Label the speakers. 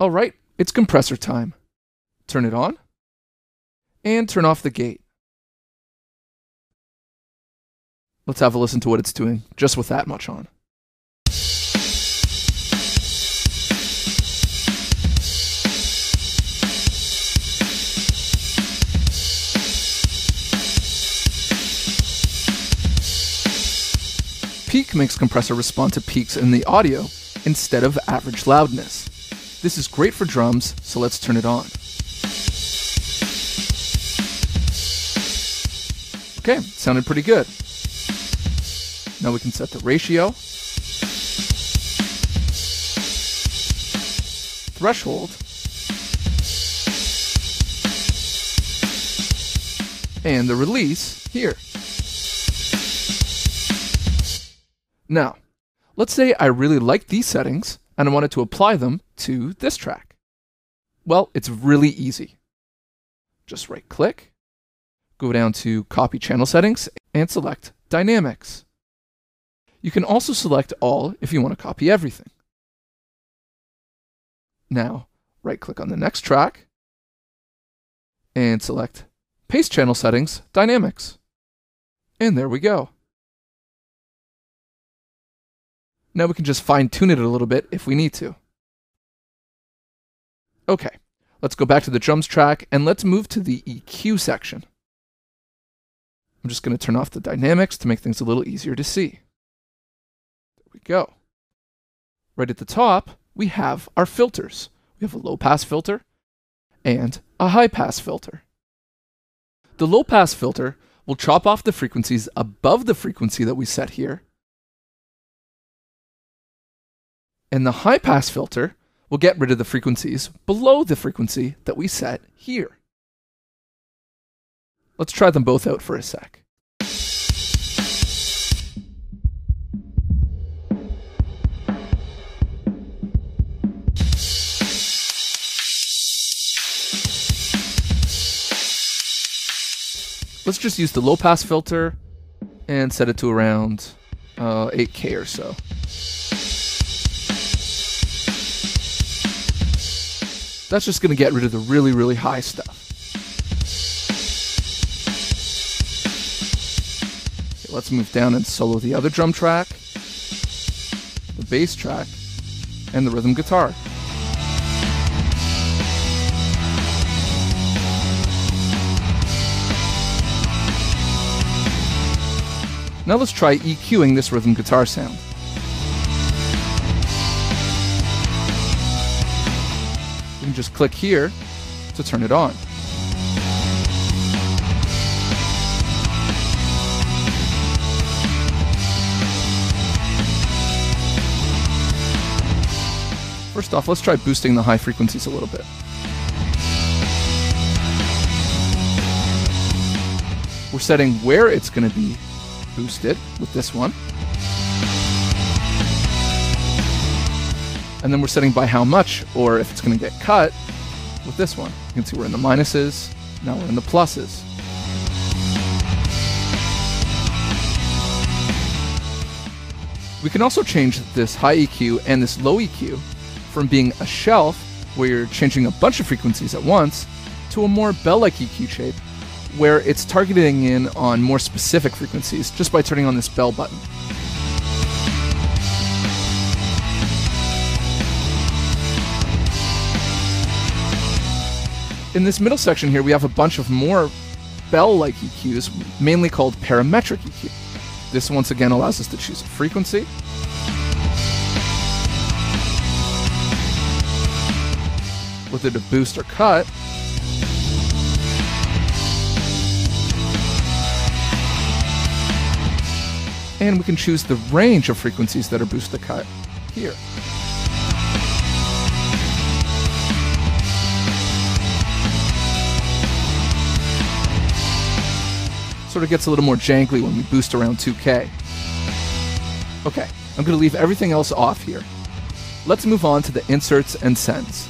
Speaker 1: All right, it's compressor time. Turn it on, and turn off the gate. Let's have a listen to what it's doing just with that much on. Peak makes compressor respond to peaks in the audio instead of average loudness. This is great for drums, so let's turn it on. Okay, sounded pretty good. Now we can set the ratio, threshold, and the release here. Now, let's say I really like these settings and I wanted to apply them to this track. Well, it's really easy. Just right-click, go down to Copy Channel Settings, and select Dynamics. You can also select All if you want to copy everything. Now, right-click on the next track, and select Paste Channel Settings, Dynamics. And there we go. Now we can just fine-tune it a little bit if we need to. Okay, let's go back to the drums track and let's move to the EQ section. I'm just going to turn off the dynamics to make things a little easier to see. There we go. Right at the top, we have our filters. We have a low-pass filter and a high-pass filter. The low-pass filter will chop off the frequencies above the frequency that we set here, and the high-pass filter will get rid of the frequencies below the frequency that we set here. Let's try them both out for a sec. Let's just use the low-pass filter and set it to around 8K or so. That's just going to get rid of the really, really high stuff. Okay, let's move down and solo the other drum track, the bass track, and the rhythm guitar. Now let's try EQing this rhythm guitar sound. You can just click here to turn it on. First off, let's try boosting the high frequencies a little bit. We're setting where it's going to be boosted with this one. And then we're setting by how much, or if it's going to get cut, with this one. You can see we're in the minuses, now we're in the pluses. We can also change this high EQ and this low EQ from being a shelf, where you're changing a bunch of frequencies at once, to a more bell-like EQ shape, where it's targeting in on more specific frequencies just by turning on this bell button. In this middle section here, we have a bunch of more bell-like EQs, mainly called Parametric EQ. This once again allows us to choose a frequency, whether to boost or cut, and we can choose the range of frequencies that are boost to cut here. Sort of gets a little more jangly when we boost around 2K. Okay, I'm going to leave everything else off here. Let's move on to the inserts and sends.